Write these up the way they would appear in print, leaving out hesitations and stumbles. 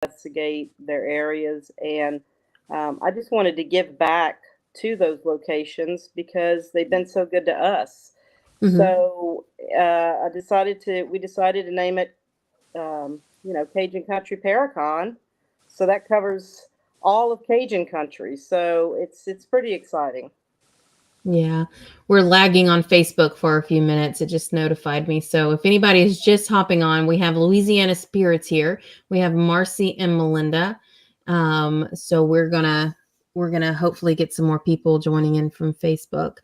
investigate their areas. And I just wanted to give back to those locations because they've been so good to us. Hmm. So we decided to name it, Cajun Country Paracon. So that covers all of Cajun country. So it's pretty exciting. Yeah, we're lagging on Facebook for a few minutes. It just notified me. So if anybody is just hopping on, we have Louisiana Spirits here. We have Marcy and Melinda. So we're gonna hopefully get some more people joining in from Facebook.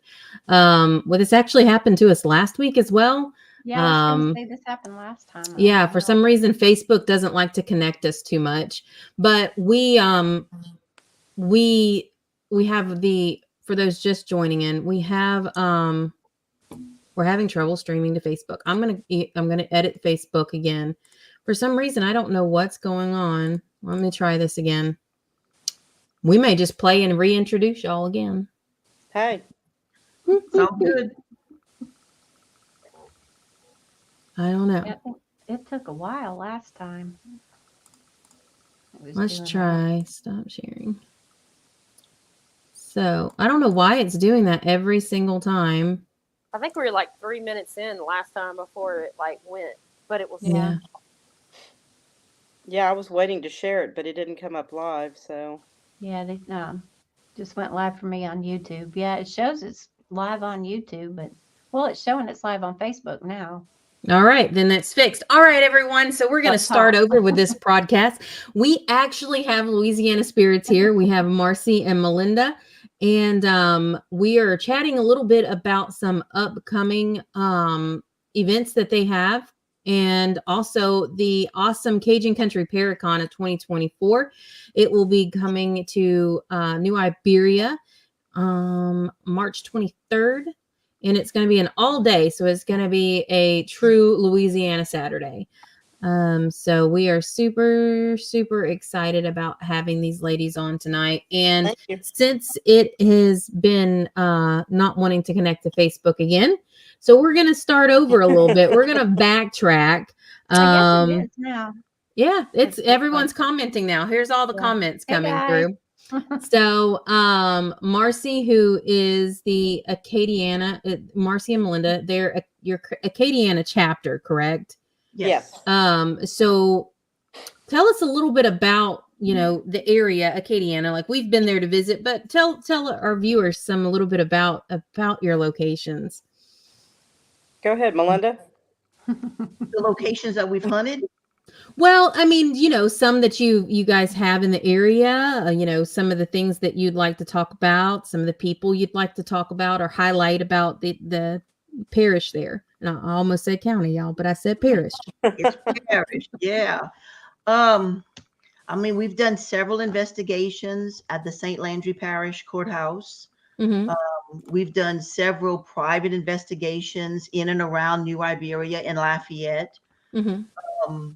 Well, this actually happened to us last week as well. Yeah, I was going to Um, say this happened last time. yeah, for some reason Facebook doesn't like to connect us too much, but we we have the for those just joining in, we're having trouble streaming to Facebook. I'm gonna edit Facebook again. For some reason, I don't know what's going on. Let me try this again. We may just play and reintroduce y'all again. Hey, Sound good. I don't know. Yeah, it took a while last time. Let's try stop sharing. So I don't know why it's doing that every single time. I think we were like 3 minutes in last time before it like went, but it was Yeah. yeah, I was waiting to share it, but it didn't come up live. So Yeah, they just went live for me on YouTube. Yeah, it shows it's live on YouTube, but it's showing it's live on Facebook now. All right, then that's fixed. All right, everyone. So we're going to start over with this broadcast. We actually have Louisiana Spirits here. We have Marcy and Melinda, and we are chatting a little bit about some upcoming events that they have, and also the awesome Cajun Country Paracon of 2024. It will be coming to New Iberia March 23rd. And it's going to be an all day. So it's going to be a true Louisiana Saturday. So we are super, super excited about having these ladies on tonight. And since it has been not wanting to connect to Facebook again, so we're going to start over a little bit. We're going to backtrack. I guess it is now. Yeah, it's everyone's commenting now. Here's all the comments coming through. So Marcy, who is the Acadiana, Marcy and Melinda, they're your Acadiana chapter, correct? yes. So tell us a little bit about the area Acadiana. Like, we've been there to visit, but tell our viewers a little bit about your locations. Go ahead, Melinda. The locations that we've hunted. Well, I mean, some that you guys have in the area, some of the things that you'd like to talk about, some of the people you'd like to talk about or highlight about the parish there. And I almost said county, y'all, but I said parish. It's parish, yeah. I mean, we've done several investigations at the St. Landry Parish Courthouse. Mm-hmm. We've done several private investigations in and around New Iberia and Lafayette. Mm-hmm.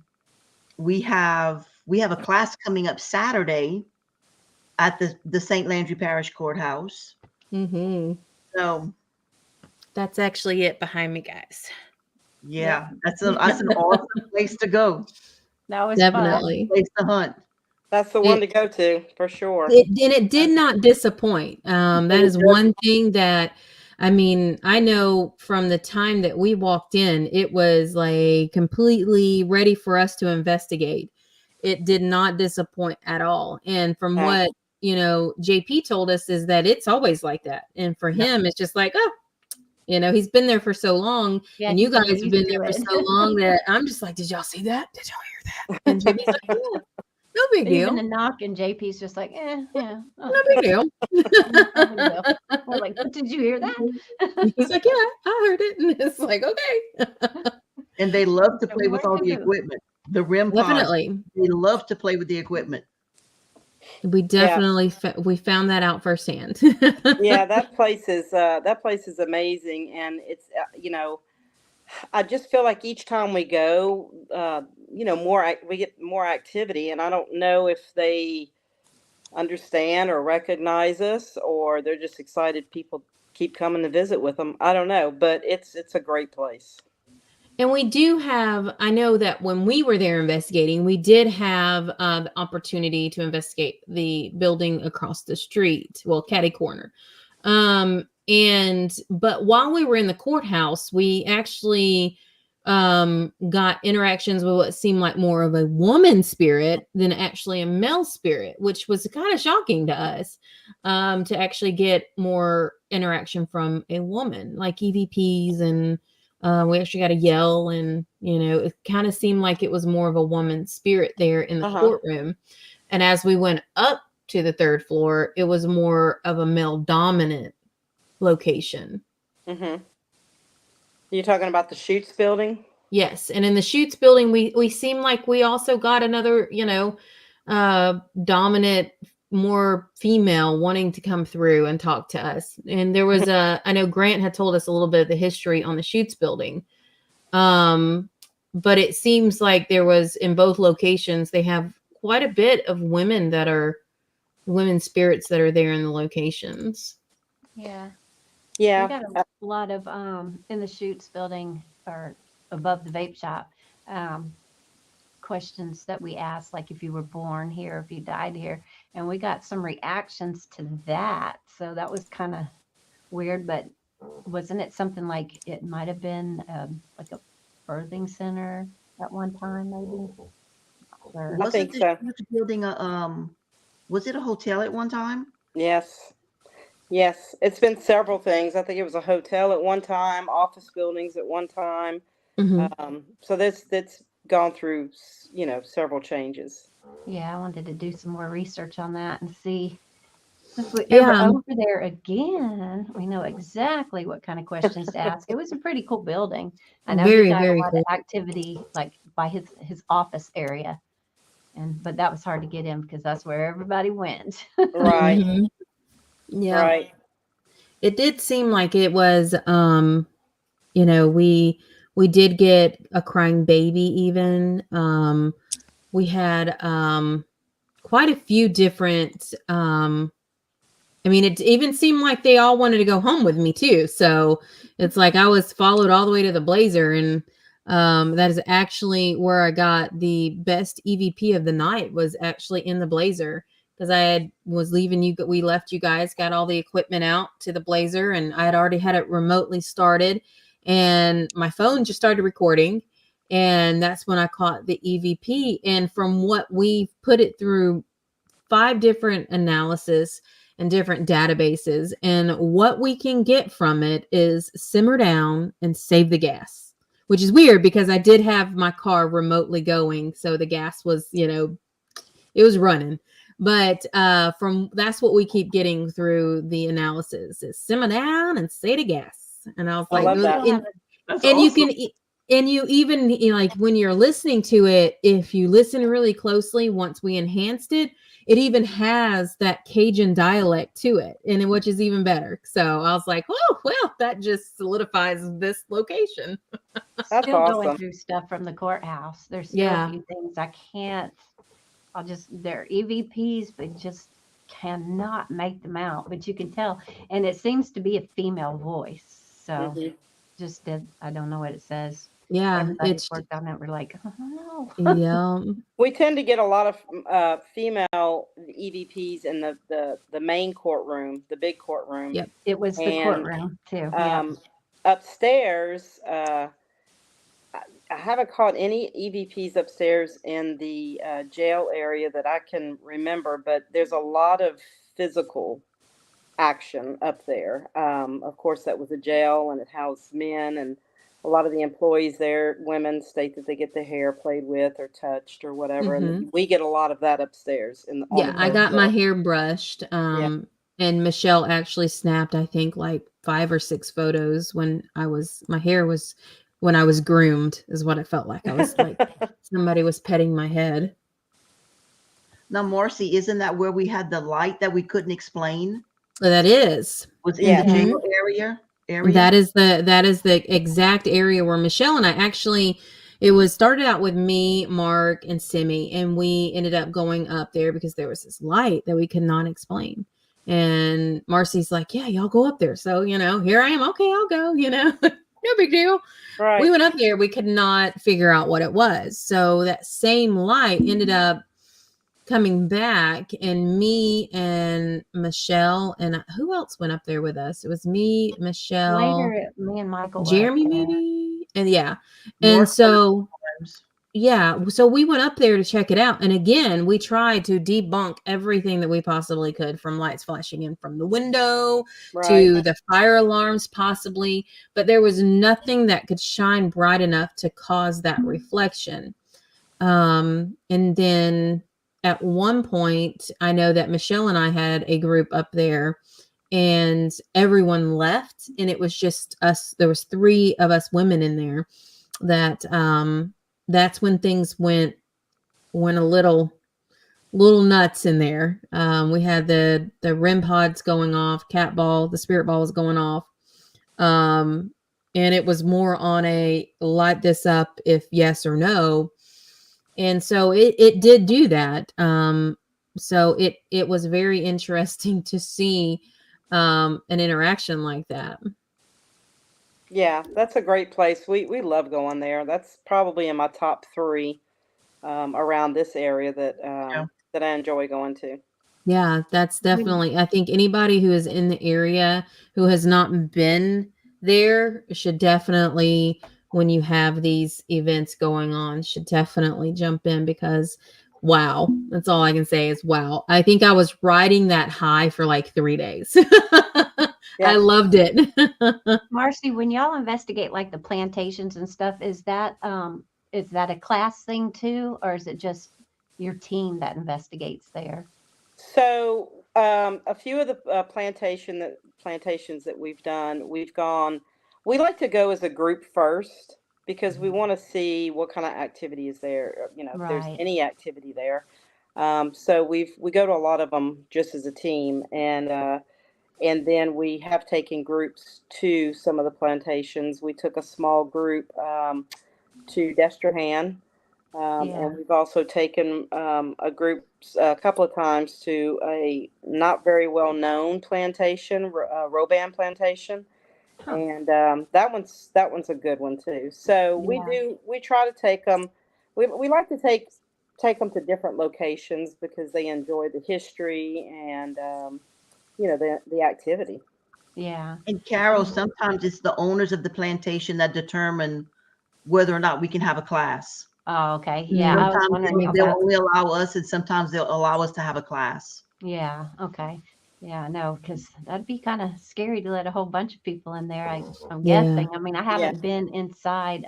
We have a class coming up Saturday at the St. Landry Parish Courthouse. Mm-hmm. So that's actually it behind me, guys. Yeah, that's an awesome place to go. That was definitely fun. Place to hunt. That's the one to go to for sure. It did not disappoint. That is one thing that, I mean, I know from the time that we walked in, it was like completely ready for us to investigate. It did not disappoint at all. And from what, JP told us is that it's always like that. And for him, it's just like, he's been there for so long, and you guys have been there for so long that I'm just like, did y'all see that? Did y'all hear that? And JP's like, yeah, no big deal. Even a knock, and JP's just like, yeah. No big deal. We're like, did you hear that? He's like, yeah, I heard it. And it's like, okay. And they love to play with all the equipment. The REM pods, definitely. They love to play with the equipment. We definitely we found that out firsthand. Yeah, that place is amazing, and it's I just feel like each time we go, we get more activity, and I don't know if they understand or recognize us, or they're just excited people keep coming to visit with them. I don't know, but it's a great place. And we do have, I know that when we were there investigating, we did have the opportunity to investigate the building across the street, well, catty corner. But while we were in the courthouse, we actually got interactions with what seemed like more of a woman spirit than actually a male spirit, which was kind of shocking to us, to actually get more interaction from a woman, like EVPs, and we actually got a yell, and it kind of seemed like it was more of a woman spirit there in the courtroom. And as we went up to the third floor, it was more of a male dominant location. Mm-hmm. You're talking about the Chutes building? Yes. And in the Chutes building, we seem like we also got another, dominant, more female wanting to come through and talk to us. And there was I know Grant had told us a little bit of the history on the Chutes building. But it seems like there was, in both locations, they have quite a bit of women spirits that are there in the locations. Yeah. Yeah. We got a lot of in the Chutes building or above the vape shop questions that we asked, like if you were born here, if you died here, and we got some reactions to that. So that was kind of weird, but wasn't it something like it might have been like a birthing center at one time, maybe? Or, I think Wasn't the so. Chutes building was it a hotel at one time? Yes. Yes. It's been several things. I think it was a hotel at one time, office buildings at one time. So that's gone through, several changes. yeah, I wanted to do some more research on that and see if we ever over there again, we know exactly what kind of questions to ask. It was a pretty cool building. I know he got a lot of activity like by his office area. But that was hard to get in because that's where everybody went. Right. Yeah. Right. It did seem like it was, we did get a crying baby even. We had quite a few different, it even seemed like they all wanted to go home with me too. So it's like I was followed all the way to the Blazer, and that is actually where I got the best EVP of the night, was actually in the Blazer, because we left you guys, got all the equipment out to the Blazer, and I had already had it remotely started, and my phone just started recording, and that's when I caught the EVP. And from what we put it through 5 different analysis and different databases, and what we can get from it is simmer down and save the gas, which is weird because I did have my car remotely going, so the gas was, it was running. But that's what we keep getting through the analysis, is simmer down and save the gas. And I was like, love that. That's and awesome. you even like when you're listening to it, if you listen really closely, once we enhanced it, it even has that Cajun dialect to it, which is even better. So I was like, oh, well, that just solidifies this location. That's Still awesome. going through stuff from the courthouse. There's still a few things I can't. They're EVPs, but just cannot make them out. But you can tell, and it seems to be a female voice. So I don't know what it says. Yeah, everybody's worked on it. We're like, oh. Yeah. We tend to get a lot of female EVPs in the main courtroom, the big courtroom. Yep. It was the courtroom too. Upstairs, I haven't caught any EVPs upstairs in the jail area that I can remember, but there's a lot of physical action up there. Of course, that was a jail, and it housed men, and a lot of the employees there, women, state that they get their hair played with or touched or whatever. And we get a lot of that upstairs. I got my hair brushed. And Michelle actually snapped, I think, like 5 or 6 photos when my hair was groomed, is what it felt like. I was like, somebody was petting my head. Now, Marcy, isn't that where we had the light that we couldn't explain? That is. Was in the jail area? That is the exact area where Michelle and I actually, it was started out with me, Mark, and Simi, and we ended up going up there because there was this light that we could not explain. And Marcy's like, yeah, y'all go up there. So, here I am. Okay, I'll go, no big deal. Right. We went up there. We could not figure out what it was. So that same light ended up coming back, and me and Michelle and who else went up there with us? It was me, Michelle, Later, me and Michael were up Jeremy, there. maybe. And yeah. More And so times. yeah, so we went up there to check it out. And again, we tried to debunk everything that we possibly could, from lights flashing in from the window Right. to the fire alarms possibly, but there was nothing that could shine bright enough to cause that reflection. And then at one point, I know that Michelle and I had a group up there, and everyone left, and it was just us. There was 3 of us women in there. That's when things went a little nuts in there. We had the REM pods going off, cat ball, the spirit ball was going off. And it was more on a light this up if yes or no. And so it did do that. So it was very interesting to see an interaction like that. Yeah, that's a great place. We love going there. That's probably in my top 3 around this area that I enjoy going to. Yeah, that's definitely, I think anybody who is in the area who has not been there should definitely, when you have these events going on, should definitely jump in, because wow, that's all I can say is wow. I think I was riding that high for like 3 days. I loved it. Marcy, when y'all investigate like the plantations and stuff, is that a class thing too, or is it just your team that investigates there? So a few of the plantations that we've done, we like to go as a group first, because we want to see what kind of activity is there, if there's Right. any activity there. So we go to a lot of them just as a team, and then we have taken groups to some of the plantations. We took a small group to Destrehan. Yeah. And we've also taken a group a couple of times to a not very well known plantation, Roban plantation, Huh. and that one's a good one too. So we try to take them. We like to take them to different locations because they enjoy the history and the activity. Yeah. And Carol, sometimes it's the owners of the plantation that determine whether or not we can have a class. Oh, okay. Yeah, I was Sometimes wondering they'll about. only allow us, and sometimes they'll allow us to have a class. Yeah. Okay. Yeah. No, because that'd be kind of scary to let a whole bunch of people in there. I'm Yeah. guessing. I mean, I haven't been inside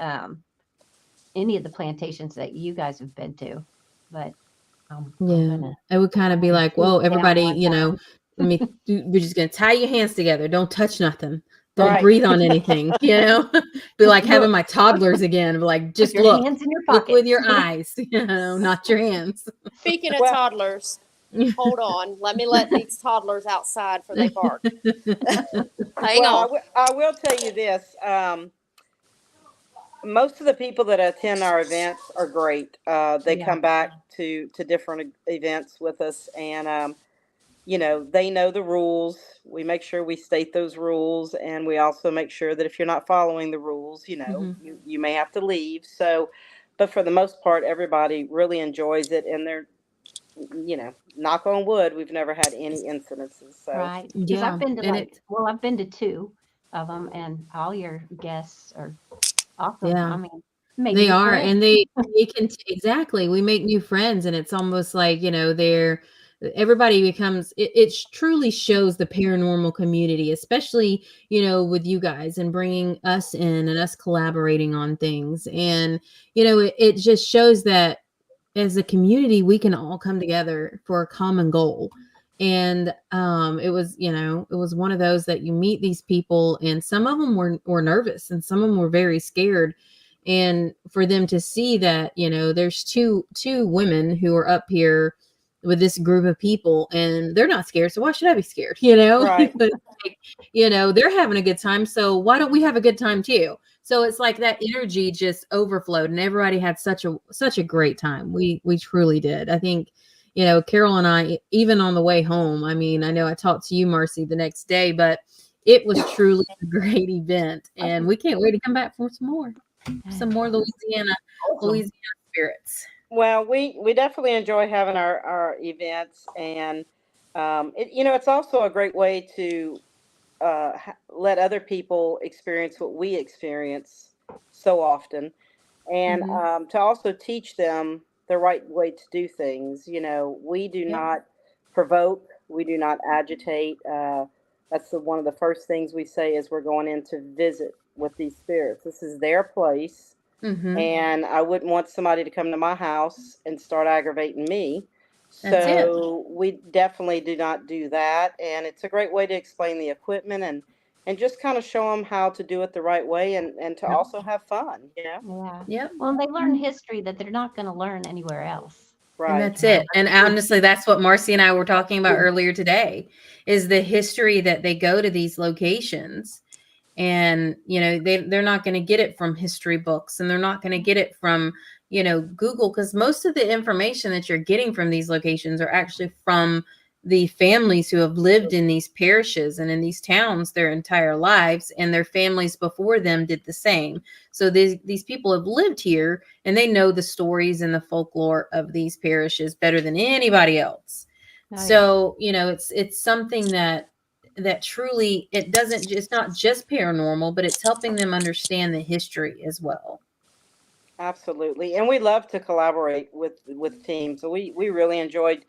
any of the plantations that you guys have been to, but I'm gonna. It would kind of be like, whoa, Slow down everybody, one time. we're just gonna tie your hands together. Don't touch nothing. Don't Right. breathe on anything. Be like having my toddlers again. Be like, just Your look, hands in your look with pockets. your eyes. Not your hands. Speaking of Well- toddlers, hold on. Let me let these toddlers outside for they bark. Hang on. I will tell you this. Most of the people that attend our events are great. They Yeah. come back to different events with us, and they know the rules. We make sure we state those rules, and we also make sure that if you're not following the rules, you may have to leave. So, but for the most part, everybody really enjoys it, and they're, knock on wood, we've never had any incidences. So Right. Because Yeah, I've been to and I've been to 2 of them, and all your guests are awesome. Yeah. I mean, make They new are, friends. and they can exactly. We make new friends, and it's almost like everybody becomes. It truly shows the paranormal community, especially with you guys and bringing us in and us collaborating on things, and it just shows that as a community we can all come together for a common goal. And it was one of those that you meet these people, and some of them were nervous, and some of them were very scared. And for them to see that there's two women who are up here with this group of people, and they're not scared, so why should I be scared? Right. But, they're having a good time, so why don't we have a good time too? So it's like that energy just overflowed, and everybody had such a great time. We truly did. I think Carol and I, even on the way home, I mean, I know I talked to you, Marcy, the next day, but it was truly a great event, and we can't wait to come back for some more Louisiana Awesome. spirits. Well, we definitely enjoy having our events, and it's also a great way to let other people experience what we experience so often, and Mhm. to also teach them the right way to do things. We do Yep. not provoke, we do not agitate. That's one of the first things we say is we're going in to visit with these spirits. This is their place, Mhm. and I wouldn't want somebody to come to my house and start aggravating me. That's it. So we definitely do not do that, and it's a great way to explain the equipment and just kind of show them how to do it the right way and to Yep. also have fun. Yeah. Yep. Well, they learn history that they're not going to learn anywhere else. And Right. that's it. And honestly, that's what Marcy and I were talking about earlier today, is the history that they go to these locations. And, they're not going to get it from history books, and they're not going to get it from, Google, because most of the information that you're getting from these locations are actually from the families who have lived in these parishes and in these towns their entire lives, and their families before them did the same. So these people have lived here, and they know the stories and the folklore of these parishes better than anybody else. Oh, yeah. So, it's something that truly, it's not just paranormal, but it's helping them understand the history as well. Absolutely. And we love to collaborate with teams. So we really enjoyed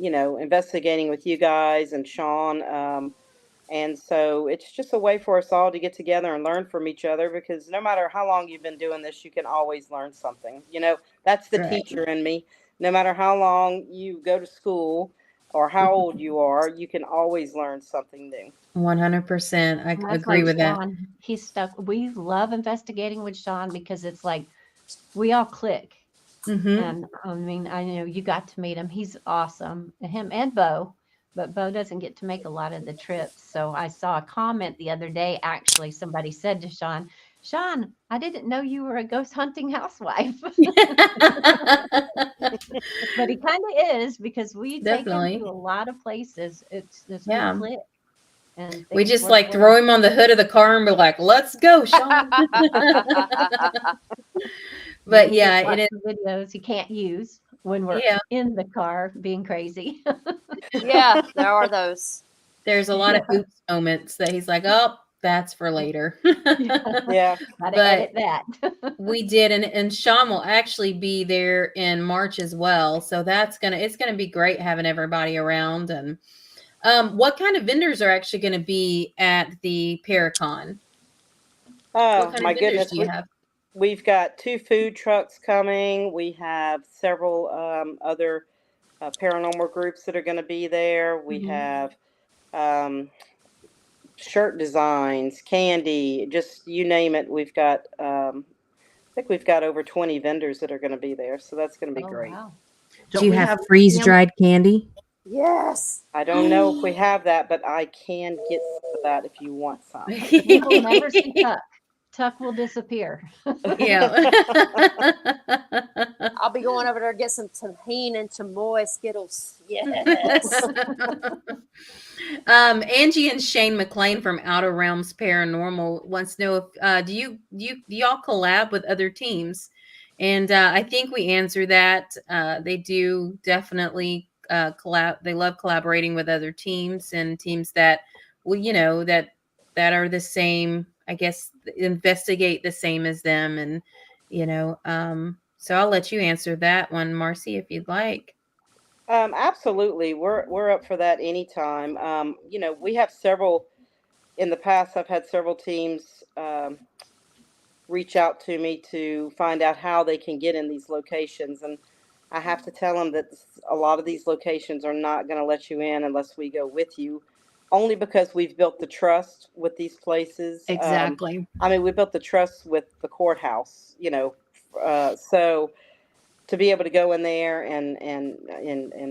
investigating with you guys and Sean. And so it's just a way for us all to get together and learn from each other, because no matter how long you've been doing this, you can always learn something. That's the Right. teacher in me. No matter how long you go to school or how old you are, you can always learn something new. 100%. I And that's agree like with that. Sean. He's stuck. We love investigating with Sean because it's like we all click. Mm-hmm. And I mean, I know you got to meet him. He's awesome. Him and Bo, but Bo doesn't get to make a lot of the trips. So I saw a comment the other day. Actually, somebody said to Sean, Sean, I didn't know you were a ghost hunting housewife. But he kind of is, because we take him Definitely. to a lot of places. It's we Yeah. click and We things just work like well. throw him on the hood of the car and be like, let's go, Sean. But He yeah, gets it is. lots of videos he can't use when we're Yeah, in the car being crazy. Yeah, there are those. there's a lot of oops moments that he's like, oh, that's for later. Yeah. Gotta But edit that. we did, and Sean will actually be there in March as well. So it's gonna be great having everybody around. And what kind of vendors are actually gonna be at the Paracon? What Oh kind of my vendors goodness. do you have? We've got 2 food trucks coming. We have several other paranormal groups that are going to be there. We Mhm. have um, shirt designs, candy, just you name it. I think we've got over 20 vendors that are going to be there. So that's going to be Oh, great. wow. Do Don't you we have have freeze-dried candy? Yes. I don't know if we have that, but I can get some of that if you want some. You will never see Tuck. Tuck will disappear. Yeah. I'll be going over there to get some tahine and chamoy Skittles. Yes. Angie and Shane McLean from Outer Realms Paranormal wants to know if do y'all collab with other teams? And I think we answered that. They do definitely collab. They love collaborating with other teams, and teams that that are the same. I guess investigate the same as them, and so I'll let you answer that one, Marcy, if you'd like. Absolutely. We're up for that anytime. We have several in the past. I've had several teams reach out to me to find out how they can get in these locations, and I have to tell them that a lot of these locations are not going to let you in unless we go with you, only because we've built the trust with these places. Exactly. I mean, we built the trust with the courthouse, so to be able to go in there and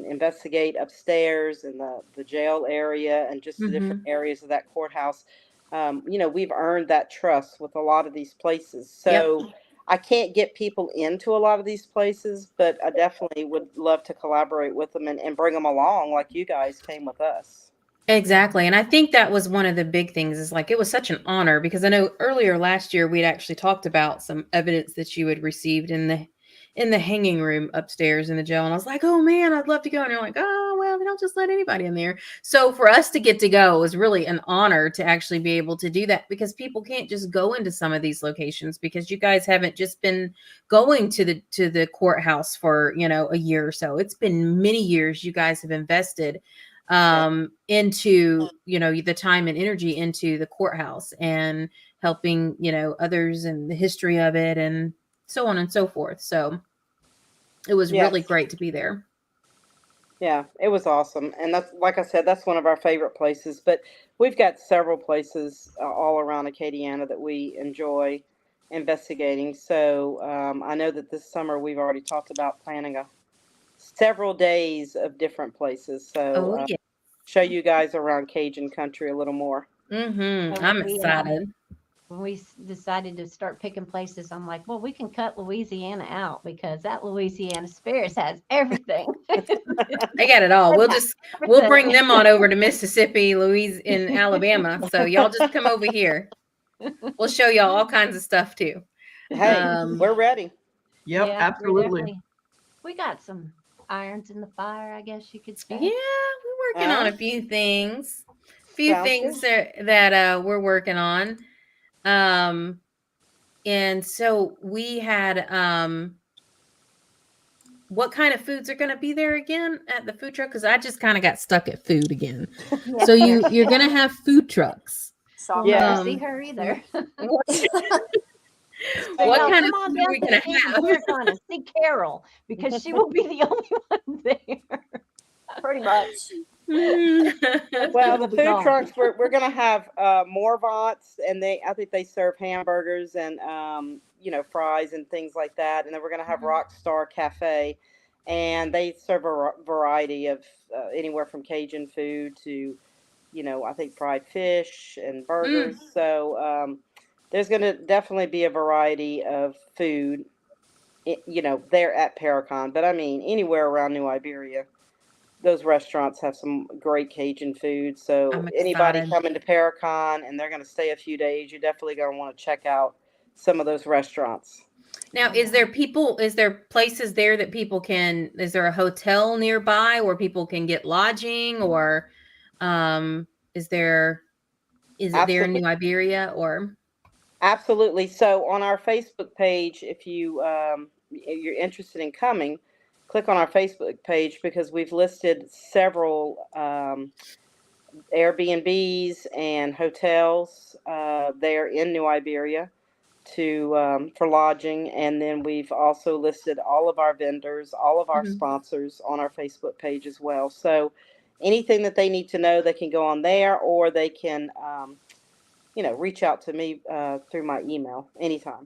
investigate upstairs in the jail area and just the different areas of that courthouse. We've earned that trust with a lot of these places. So I can't get people into a lot of these places, but I definitely would love to collaborate with them and bring them along like you guys came with us. Exactly. And I think that was one of the big things is like, it was such an honor because I know earlier last year, we'd actually talked about some evidence that you had received in the hanging room upstairs in the jail. And I was like, oh man, I'd love to go. And you're like, oh, well, they don't just let anybody in there. So for us to get to go was really an honor to actually be able to do that because people can't just go into some of these locations because you guys haven't just been going to the courthouse for, a year or so. It's been many years you guys have invested into, the time and energy into the courthouse and helping, others and the history of it and so on and so forth. So it was really great to be there. Yeah, it was awesome. And that's, like I said, that's one of our favorite places, but we've got several places all around Acadiana that we enjoy investigating. So I know that this summer we've already talked about planning several days of different places. So yeah. show you guys around Cajun country a little more. I'm excited. When we decided to start picking places, I'm like, well, we can cut Louisiana out because that Louisiana Spirits has everything. They got it all. We'll bring them on over to Mississippi, Louisiana, and Alabama. So y'all just come over here. We'll show y'all all kinds of stuff too. Hey, we're ready. Yep, Yeah, absolutely. We got some irons in the fire, I guess you could say. Yeah, we're working on a few things. Sounds that we're working on. And so we had what kind of foods are going to be there again at the food truck? Because I just kind of got stuck at food again. Yeah. So you're going to have food trucks. We'll never see her either. What kind of food are we going to have? We're going to see Carol because she will be the only one there. Pretty much. Well, the food trucks, we're going to have more Vots, and I think they serve hamburgers and fries and things like that. And then we're going to have Rockstar Cafe, and they serve a variety of anywhere from Cajun food to, I think fried fish and burgers. So there's going to definitely be a variety of food, there at Paracon. But I mean, anywhere around New Iberia, those restaurants have some great Cajun food. So anybody coming to Paracon and they're going to stay a few days, you're definitely going to want to check out some of those restaurants. Now, is there places there that people is there a hotel nearby where people can get lodging, or is it there in New Iberia or? Absolutely. So on our Facebook page, if you're interested in coming, click on our Facebook page because we've listed several Airbnbs and hotels there in New Iberia for lodging, and then we've also listed all of our vendors, all of our sponsors on our Facebook page as well. So anything that they need to know, they can go on there, or they can reach out to me through my email anytime.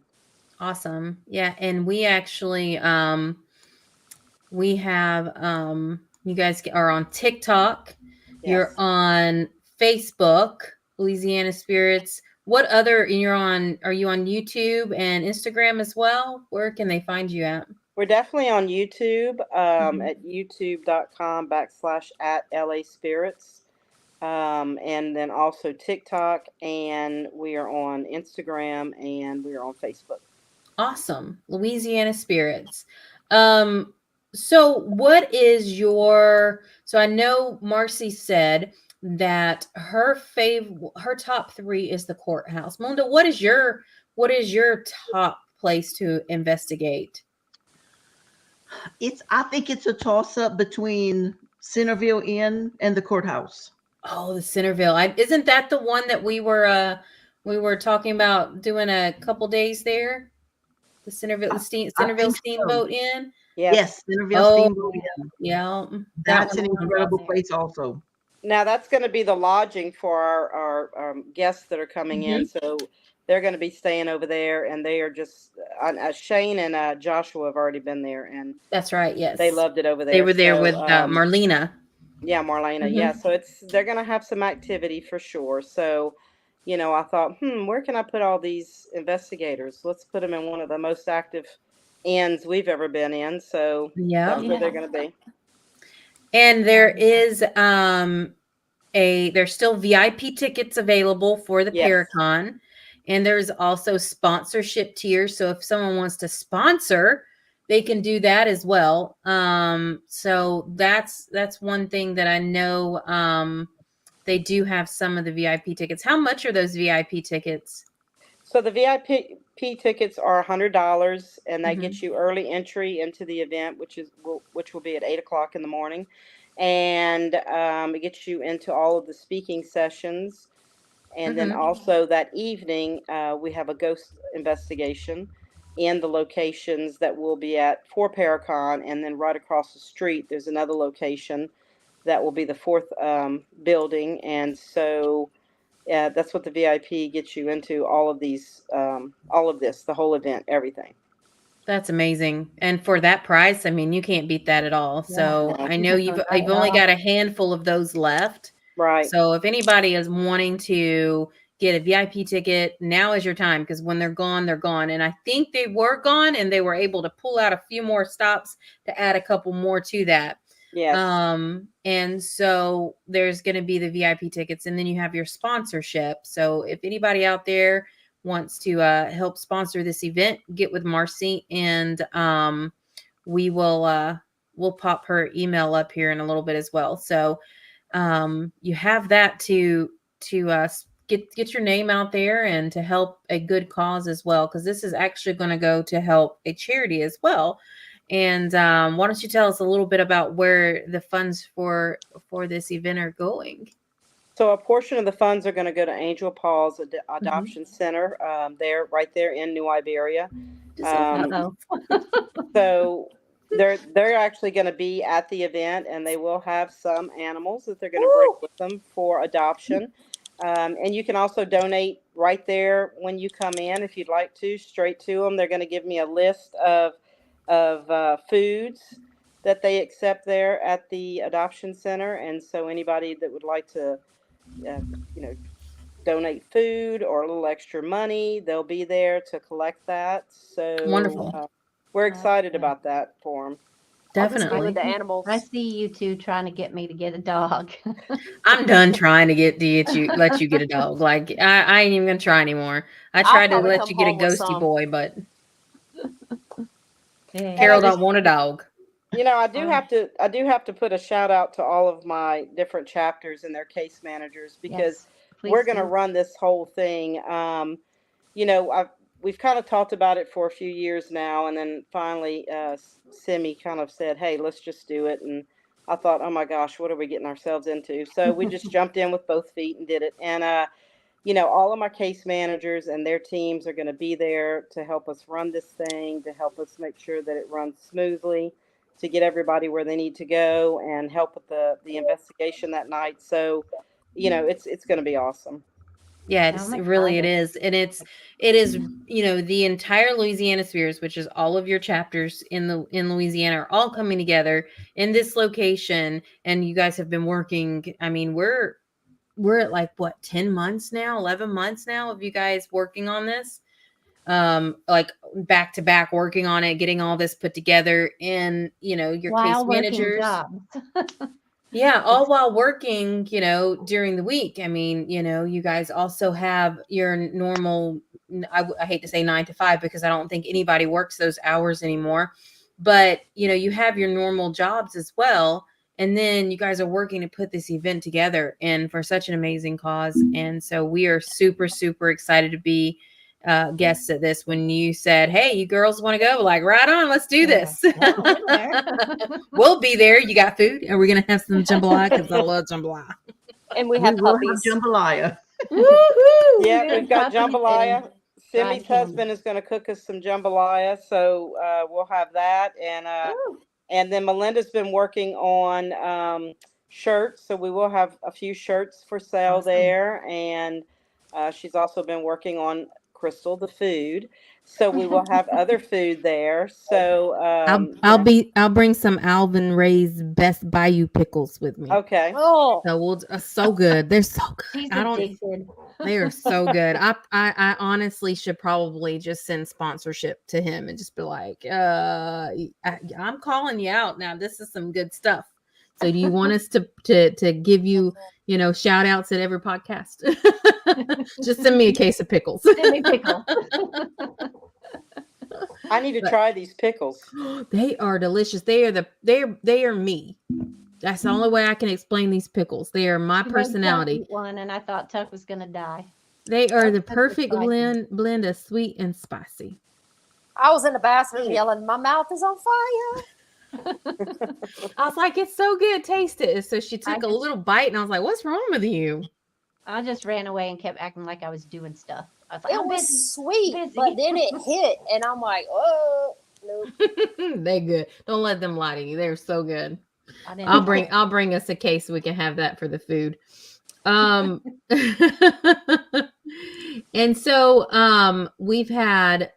Awesome. Yeah, and we actually we have you guys are on TikTok. Yes. You're on Facebook, Louisiana Spirits. What other, are you on YouTube and Instagram as well? Where can they find you at? We're definitely on YouTube at youtube.com/@LA Spirits. And then also TikTok, and we are on Instagram, and we are on Facebook. Awesome. Louisiana Spirits. So what is so I know Marcy said that her top 3 is the courthouse. Melinda, what is your top place to investigate? I think it's a toss up between Centerville Inn and the courthouse. Oh, the Centerville. Isn't that the one that we were talking about doing a couple days there? The Centerville Steamboat Inn? Yes, Centerville Steamboat Inn. Yeah. That's an incredible place also. Now that's going to be the lodging for our guests that are coming in. So they're going to be staying over there, and they are just Shane and Joshua have already been there, and that's right. Yes, they loved it over there. They were there with Marlena. Yeah, Marlena. Yeah, so they're going to have some activity for sure. So, I thought, where can I put all these investigators? Let's put them in one of the most active inns we've ever been in. So that's where they're going to be. And there is there's still VIP tickets available for the Yes. Paracon, and there's also sponsorship tiers. So if someone wants to sponsor, they can do that as well. So that's one thing that I know. They do have some of the VIP tickets. How much are those VIP tickets? So the VIP tickets are $100, and that Mhm. gets you early entry into the event, which will be at 8 o'clock in the morning, and it gets you into all of the speaking sessions, and then Mhm. also that evening we have a ghost investigation in the locations that we'll be at for Paracon, and then right across the street there's another location that will be the fourth building, and so. That's what the VIP gets you into, all of this, the whole event, everything. That's amazing. And for that price, I mean, you can't beat that at all. Yeah. So No. I know you've Not at only all. got a handful of those left. Right. So if anybody is wanting to get a VIP ticket, now is your time, because when they're gone, they're gone. And I think they were gone, and they were able to pull out a few more stops to add a couple more to that. Yes. And so there's going to be the VIP tickets, and then you have your sponsorship. So if anybody out there wants to help sponsor this event, get with Marcy, and we will we'll pop her email up here in a little bit as well. So you have that to get your name out there and to help a good cause as well, because this is actually going to go to help a charity as well. And why don't you tell us a little bit about where the funds for this event are going? So a portion of the funds are going to go to Angel Paul's Adoption Center, right there in New Iberia. Uh-oh. So they're actually going to be at the event, and they will have some animals that they're going to bring with them for adoption. And you can also donate right there when you come in if you'd like to, straight to them. They're going to give me a list of foods that they accept there at the adoption center, and so anybody that would like to, donate food or a little extra money, they'll be there to collect that. So Wonderful. we're excited about that for them. I'll just be Definitely. with the animals. I see you two trying to get me to get a dog. I'm done trying to let you get a dog. Like I ain't even gonna try anymore. I tried to probably let come you get a home with ghosty some. boy, but Yeah. Carol And I don't want a dog. I do have to put a shout out to all of my different chapters and their case managers, because Please we're going to do. run this whole thing. We've kind of talked about it for a few years now, and then finally, Simi kind of said, "Hey, let's just do it." And I thought, "Oh my gosh, what are we getting ourselves into?" So we just jumped in with both feet and did it. And all of my case managers and their teams are going to be there to help us run this thing, to help us make sure that it runs smoothly, to get everybody where they need to go, and help with the investigation that night. So, it's going to be awesome. Yeah, I'm it excited. is. And it is, the entire Louisiana Spirits, which is all of your chapters in Louisiana, are all coming together in this location. And you guys have been working. I mean, we're at like what, 10 months now, 11 months now of you guys working on this. Like back to back working on it, getting all this put together, and your While case working managers. jobs. Yeah, all while working, during the week. I mean, you guys also have your normal, I hate to say 9 to 5, because I don't think anybody works those hours anymore. But, you have your normal jobs as well. And then you guys are working to put this event together, and for such an amazing cause. And so we are super, super excited to be guests at this. When you said, "Hey, you girls want to go?" Like, right on, let's do this. Yeah, we're there. We'll be there. You got food? Are we gonna have some jambalaya? Because I love jambalaya. And we We have will puppies. have jambalaya. Woohoo! Yeah, Good we've got puppies jambalaya. and Simi's fried husband is going to cook us some jambalaya, so we'll have that. Ooh. And then Melinda's been working on shirts, so we will have a few shirts for sale Awesome. there. And she's also been working on Crystal, the food, so we will have other food there. So I'll bring some Alvin Ray's Best Bayou pickles with me. Okay. Oh, So we'll so good. They're so good. She's addicted. They are so good. I honestly should probably just send sponsorship to him and just be like, I'm calling you out now. This is some good stuff. So do you want us to give you, shout outs at every podcast? Just send me a case of pickles. Send me pickle. I need to try these pickles. They are delicious. They are me. That's the only way I can explain these pickles. They are my personality. Tuck eat one, and I thought Tuck was gonna die. They are the That's perfect spicy. blend of sweet and spicy. I was in the bathroom yelling, "My mouth is on fire!" I was like, it's so good. Taste it. So she took a just- little bite, and I was like, what's wrong with you? I just ran away and kept acting like I was doing stuff. I was like, It I'm was busy. sweet, busy. but then it hit, and I'm like, "Oh, nope." They good. Don't let them lie to you. They're so good. I didn't I'll bring us a case so we can have that for the food. And so we've had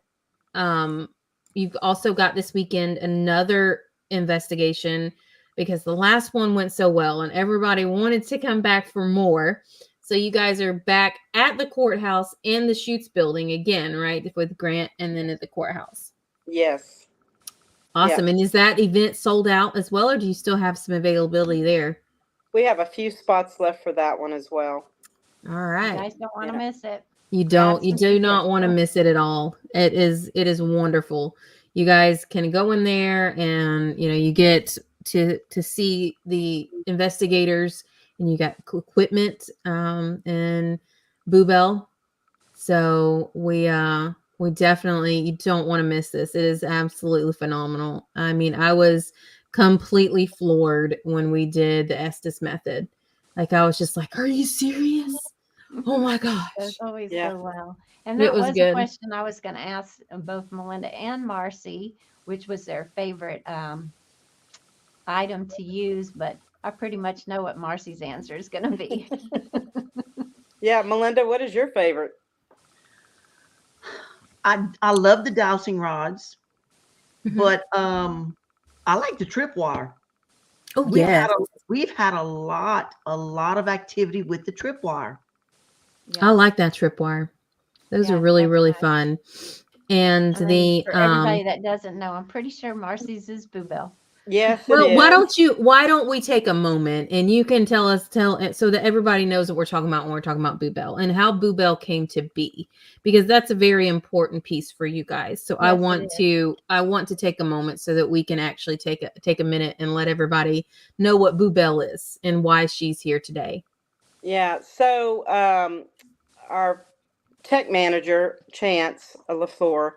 you've also got this weekend another investigation, because the last one went so well and everybody wanted to come back for more. So you guys are back at the courthouse and the Shoots building again, right? With Grant and then at the courthouse. Yes. Awesome. Yeah. And is that event sold out as well, or do you still have some availability there? We have a few spots left for that one as well. All You right. guys don't want to miss it. You Grab do some not tickets. want to miss it at all. It is wonderful. You guys can go in there and you get to see the investigators, and you got equipment and Boo Bell. So we definitely, you don't want to miss this. It is absolutely phenomenal. I mean, I was completely floored when we did the Estes method. Like, I was just like, are you serious? Oh my gosh. It's always Yeah. so well. And It that was was good. a question I was going to ask both Melinda and Marcy, which was their favorite item to use, but I pretty much know what Marcy's answer is going to be. Yeah, Melinda, what is your favorite? I love the dowsing rods, Mhm. but I like the tripwire. Oh, We've yes. had a lot of activity with the tripwire. I like that tripwire. Those Yeah, are really, that's really nice. fun. And And then the for everybody that doesn't know, I'm pretty sure Marcy's is Boo Bell. Yes, it well, is. why don't we take a moment and you can tell it so that everybody knows what we're talking about when we're talking about Boo Bell and how Boo Bell came to be, because that's a very important piece for you guys. So I Yes, it want is. to take a moment so that we can actually take a minute and let everybody know what Boo Bell is and why she's here today. Yeah. So our tech manager, Chance LaFleur,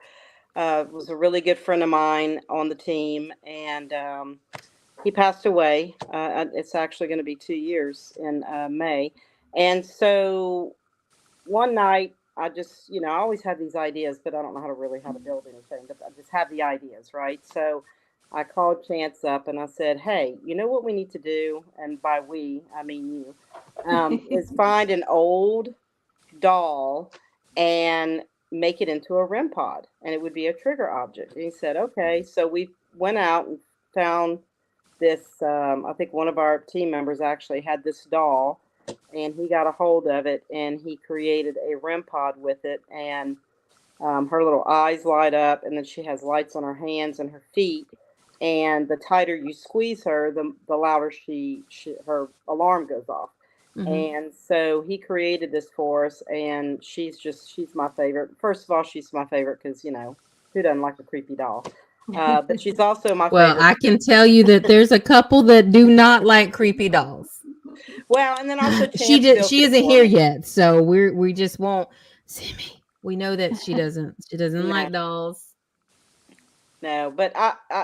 was a really good friend of mine on the team, and he passed away. It's actually going to be 2 years in May. And so one night, I just, I always have these ideas, but I don't know how to build anything, but I just have the ideas, right? So I called Chance up and I said, hey, you know what we need to do? And by we, I mean you, is find an old doll and make it into a REM pod, and it would be a trigger object. And he said, okay. So we went out and found this. I think one of our team members actually had this doll, and he got a hold of it and he created a REM pod with it. And her little eyes light up, and then she has lights on her hands and her feet. And the tighter you squeeze her, the louder her alarm goes off. Mhm. And so he created this for us, and she's my favorite. First of all, she's my favorite because, who doesn't like a creepy doll? But she's also my Well, favorite. I can tell you that there's a couple that do not like creepy dolls. Well, and then also She Chance built she it isn't for here me. yet, so we just won't. Sammy, we know that she doesn't No. like dolls. No, but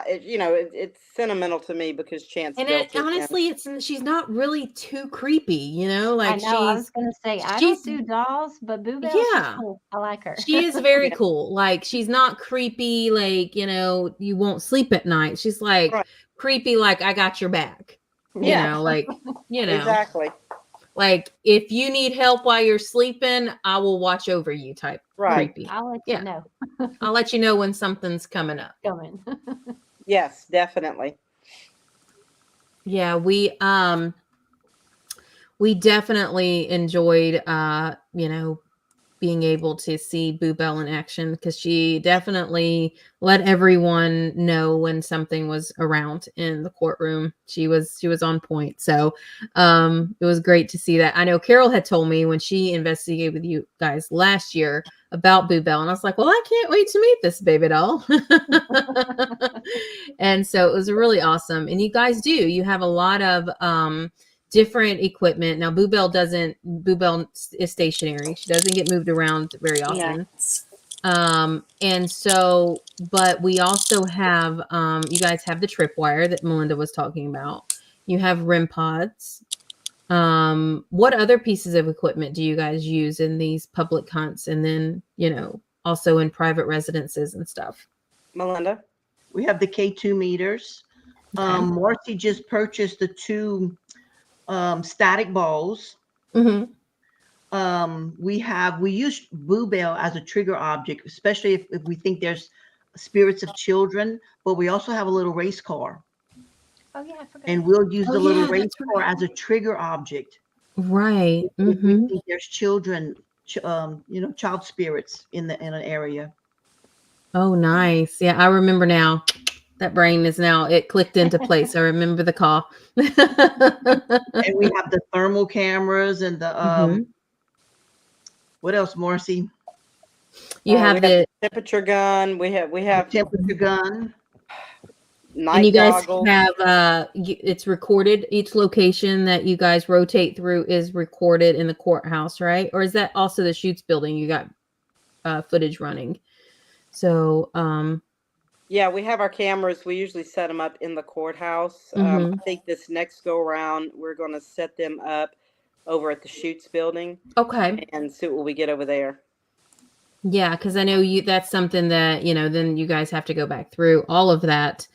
it's sentimental to me because Chance And built it. honestly, she's not really too creepy, like I know. I was going to say, I she's don't do dolls, but Boo Bell, she's yeah. cool. I like her. She is very Yeah. cool. Like, she's not creepy, like, you won't sleep at night. She's like Right. creepy, like, I got your back. Yeah. Exactly. Like, if you need help while you're sleeping, I will watch over you type Right. creepy. I'll let Yeah. you know. I'll let you know when something's coming up. Coming. Yes, definitely. Yeah, we definitely enjoyed being able to see Boo Bell in action, because she definitely let everyone know when something was around in the courtroom. She was on point. So it was great to see that. I know Carol had told me when she investigated with you guys last year about Boo Bell, and I was like, well, I can't wait to meet this baby doll. And so it was really awesome. And you guys you have a lot of different equipment. Now, Boo Bell is stationary. She doesn't get moved around very often. And so, but we also have, you guys have the tripwire that Melinda was talking about. You have REM pods. What other pieces of equipment do you guys use in these public hunts? And then, also in private residences and stuff? Melinda? We have the K2 meters. Okay. Marcy just purchased the 2 static balls. Mm-hmm. We use Boo Bell as a trigger object, especially if we think there's spirits of children, but we also have a little race car. Oh yeah, I forgot. And we'll use the little race that's car right. as a trigger object. Right. If we Mm-hmm. think there's children, child spirits in an area. Oh, nice. Yeah, I remember now. That brain it clicked into place. I remember the call. And we have the thermal cameras and the Mhm. What else, Marcy? You We have the temperature gun. We have Temperature gun. night and you guys goggles. have it's recorded. Each location that you guys rotate through is recorded in the courthouse, right? Or is that also the Chutes building? You got footage running. So Yeah, we have our cameras. We usually set them up in the courthouse. Mhm. I think this next go around, we're going to set them up over at the Chutes building okay. and see what we get over there. Yeah, because I know that's something that, then you guys have to go back through all of that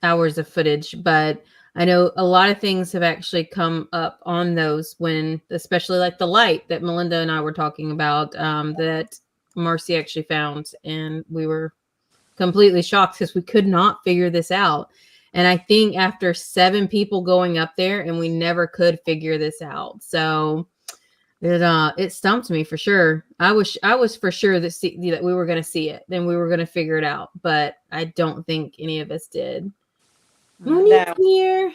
hours of footage. But I know a lot of things have actually come up on those especially like the light that Melinda and I were talking about, that Marcy actually found. And we were completely shocked because we could not figure this out. And I think after 7 people going up there, and we never could figure this out. So it stumped me for sure. I was for sure that we were going to see it, then we were going to figure it out, but I don't think any of us did. Monique's here.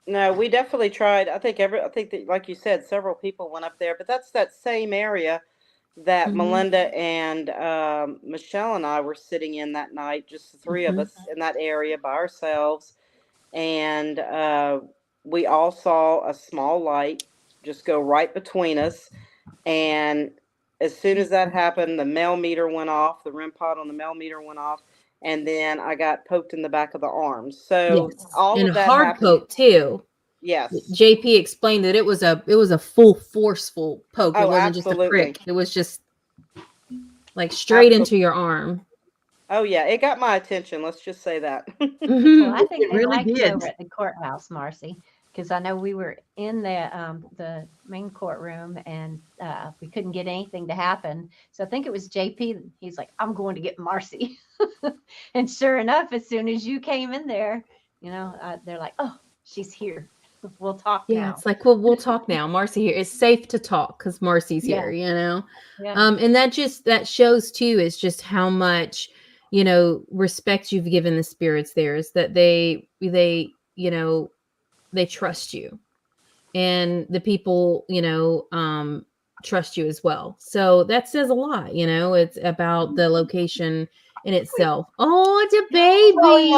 No, we definitely tried. I think that, like you said, several people went up there, but that's that same area that Mhm. Melinda and Michelle and I were sitting in that night, just the 3 of us in that area by ourselves. And we all saw a small light just go right between us. And as soon as that happened, the mail meter went off, the REM pod on the mail meter went off, and then I got poked in the back of the arm. So Yes. all And of that hard happened. poke too. Yes. JP explained that it was a full forceful poke. It Oh, wasn't just a absolutely. prick. It was just like straight into your arm. Oh yeah, it got my attention. Let's just say that. Well, I think It they really liked you did. over at the courthouse, Marcy, because I know we were in the main courtroom and we couldn't get anything to happen. So I think it was JP. He's like, I'm going to get Marcy. And sure enough, as soon as you came in there, they're like, oh, she's here. We'll talk Yeah, now. it's like, well, we'll talk now. Marcy here. It's safe to talk because Marcy's Yeah. here, Yeah. And that shows too is just how much, respect you've given the spirits there, is that they trust you, and the people, trust you as well. So that says a lot, it's about the location in itself. Oh, it's a baby.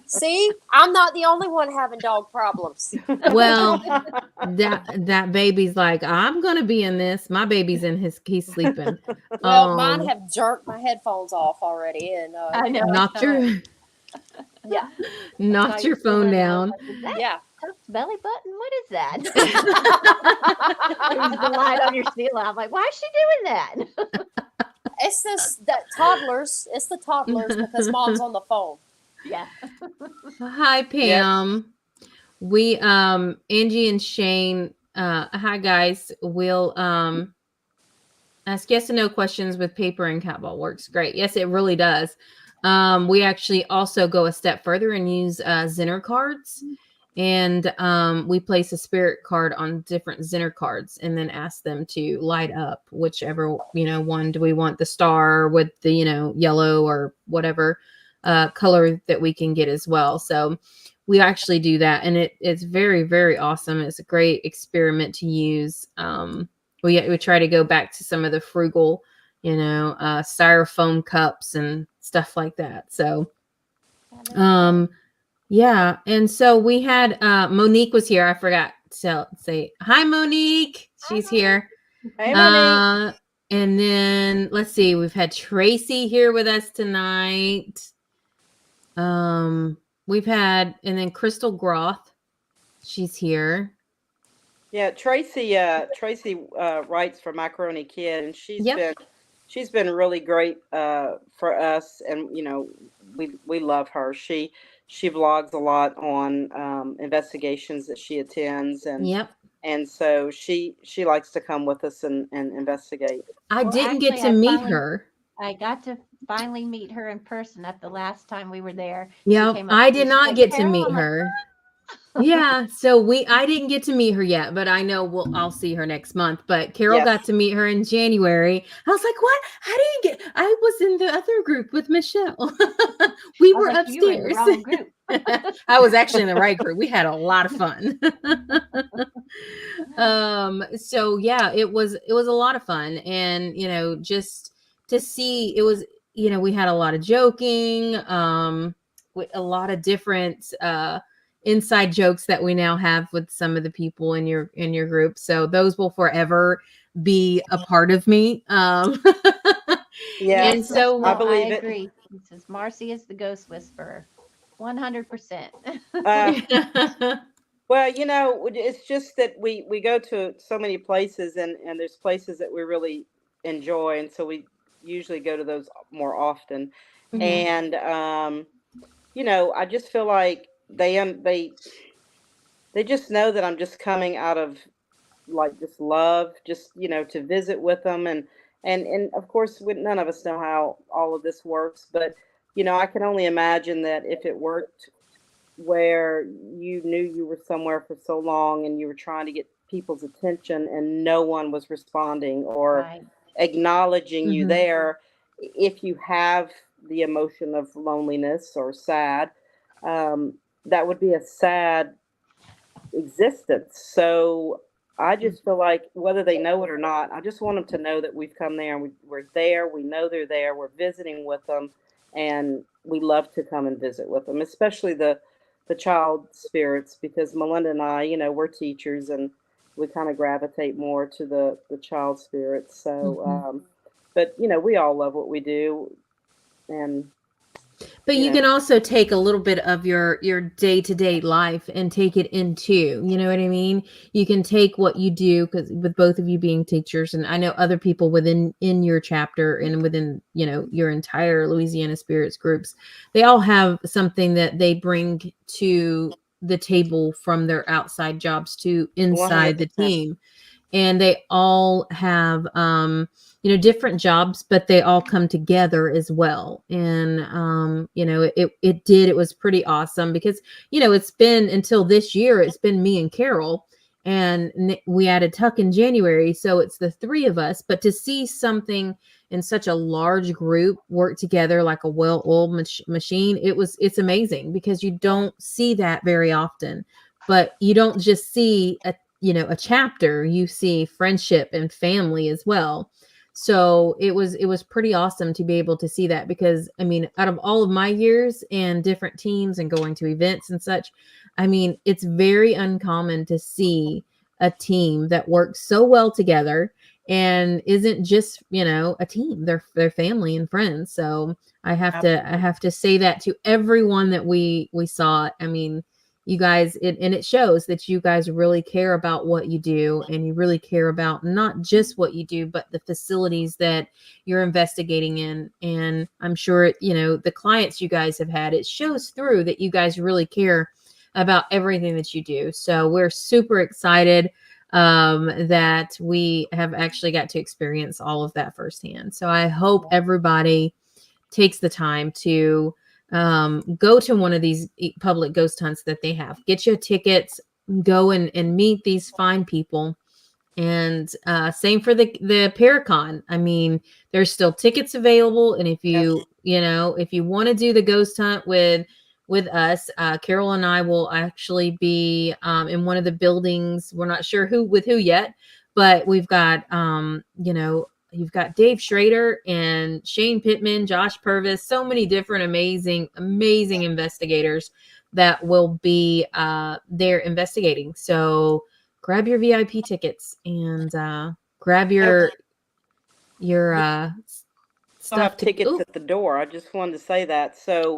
See, I'm not the only one having dog problems. Well, that baby's like, I'm gonna be in this. My baby's he's sleeping. Well, mine have jerked my headphones off already, and I know. Knocked your yeah, knocked your phone down. Like, is that yeah. Hope's belly button? What is that? It was the light on your ceiling. I'm like, why is she doing that? It's that toddlers. It's the toddlers because mom's on the phone. Yeah. Hi, Pam. We Angie and Shane. Hi guys. We'll ask yes and no questions with paper and cat ball. Works great. Yes, it really does. We actually also go a step further and use Zinner cards. and we place a spirit card on different Zinner cards and then ask them to light up whichever, one do we want, the star with the, yellow or whatever color that we can get as well. So we actually do that, and it's very, very awesome. It's a great experiment to use. We try to go back to some of the frugal, styrofoam cups and stuff like that. So, yeah. And so we had, Monique was here. I forgot to say hi, Monique. She's here. Hey, Monique. And then let's see, we've had Tracy here with us tonight. We've had, and then Crystal Groth, she's here. Yeah, Tracy writes for Macaroni Kid, and she's been really great for us, and we love her. She vlogs a lot on investigations that she attends, and so she likes to come with us and investigate. I didn't get to meet her. I got to finally meet her in person at the last time we were there. Yeah, I did not get to meet her. Yeah, so I didn't get to meet her yet, but I know I'll see her next month. But Carol got to meet her in January. I was like, "What? How do you get?" I was in the other group with Michelle. We were upstairs. You were in the wrong group. I was actually in the right group. We had a lot of fun. So yeah, it was a lot of fun, and just to see, it was, we had a lot of joking, with a lot of different inside jokes that we now have with some of the people in your group. So those will forever be a part of me. Yeah. And so I agree. It says Marcy is the ghost whisperer. 100%. Well, it's just that we go to so many places, and there's places that we really enjoy, and so we usually go to those more often. Mm-hmm. And I just feel like they just know that I'm just coming out of like just love, just to visit with them, and of course none of us know how all of this works, but I can only imagine that if it worked where you knew you were somewhere for so long and you were trying to get people's attention and no one was responding or acknowledging you there, if you have the emotion of loneliness or sad, that would be a sad existence. So I just feel like whether they know it or not, I just want them to know that we've come there and we're there. We know they're there. We're visiting with them, and we love to come and visit with them, especially the child spirits, because Melinda and I, we're teachers and we kind of gravitate more to the child spirits. So, but we all love what we do, but you can also take a little bit of your day-to-day life and take it into, you know what I mean? You can take what you do, because with both of you being teachers, and I know other people in your chapter and within, your entire Louisiana Spirits groups, they all have something that they bring to the table from their outside jobs to inside 100%. The team. And they all have, different jobs, but they all come together as well. And, it was pretty awesome because, it's been, until this year, it's been me and Carol, and we added Tuck in January. So it's the three of us, but to see something in such a large group work together like a well-oiled machine, it's amazing, because you don't see that very often. But you don't just see a chapter, you see friendship and family as well. So it was pretty awesome to be able to see that, because out of all of my years and different teams and going to events and such, it's very uncommon to see a team that works so well together and isn't just, a team, they're family and friends. So I have to say that to everyone that we saw. You guys, and it shows that you guys really care about what you do, and you really care about not just what you do, but the facilities that you're investigating in. And I'm sure, the clients you guys have had, it shows through that you guys really care about everything that you do. So we're super excited that we have actually got to experience all of that firsthand. So I hope everybody takes the time to go to one of these public ghost hunts that they have. Get your tickets, go and meet these fine people. And same for the Paracon. I mean, there's still tickets available. And if you, if you want to do the ghost hunt with us, Carol and I will actually be in one of the buildings. We're not sure who yet, but we've got, you've got Dave Schrader and Shane Pittman, Josh Purvis, so many different amazing investigators that will be there investigating. So grab your VIP tickets and grab your Still have tickets at the door. I just wanted to say that. So,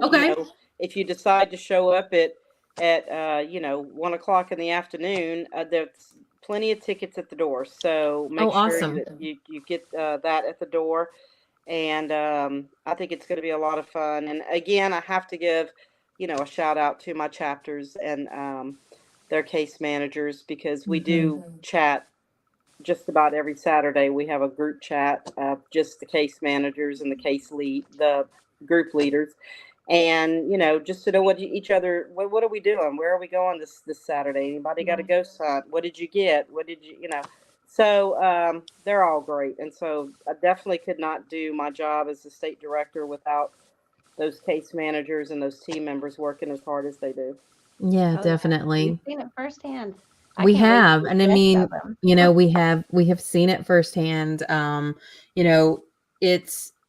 if you decide to show up at 1 o'clock in the afternoon, there's plenty of tickets at the door. So make sure that you get that at the door. And I think it's going to be a lot of fun. And again, I have to give, a shout out to my chapters and their case managers, because we do chat just about every Saturday. We have a group chat of just the case managers and the group leaders. And, just to know what are we doing? Where are we going this Saturday? Anybody got a ghost hunt? What did you get? What did you, So they're all great. And so I definitely could not do my job as the state director without those case managers and those team members working as hard as they do. Yeah, definitely. We've seen it firsthand. We have. And I mean, we have seen it firsthand.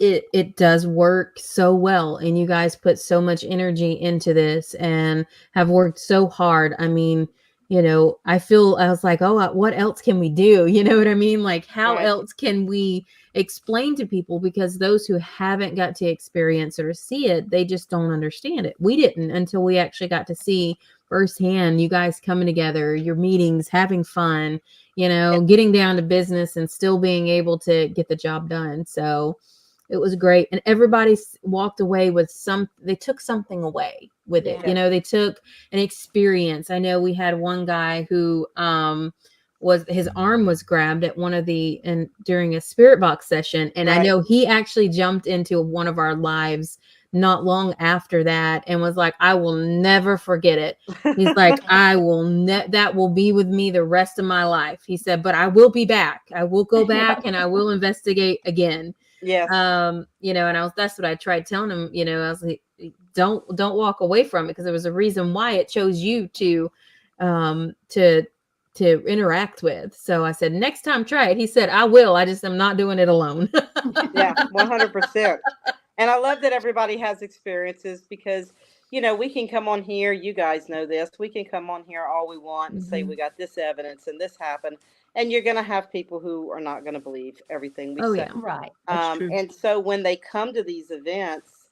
It does work so well, and you guys put so much energy into this and have worked so hard. I mean, I was like, oh, what else can we do? You know what I mean? Like, how else can we explain to people? Because those who haven't got to experience or see it, they just don't understand it. We didn't until we actually got to see firsthand you guys coming together, your meetings, having fun, getting down to business and still being able to get the job done. So it was great. And everybody walked away with they took something away with it. They took an experience. I know we had one guy who his arm was grabbed at during a spirit box session. And I know he actually jumped into one of our lives not long after that and was like, I will never forget it. He's like, that will be with me the rest of my life. He said, but I will be back. I will go back and I will investigate again. Yeah. And that's what I tried telling him, I was like, don't walk away from it, because there was a reason why it chose you to interact with. So I said, next time try it. He said, I will. I'm not doing it alone. Yeah, 100%. And I love that everybody has experiences, because, we can come on here. You guys know this. We can come on here all we want and say we got this evidence and this happened. And you're going to have people who are not going to believe everything we say. Yeah, right. And so when they come to these events,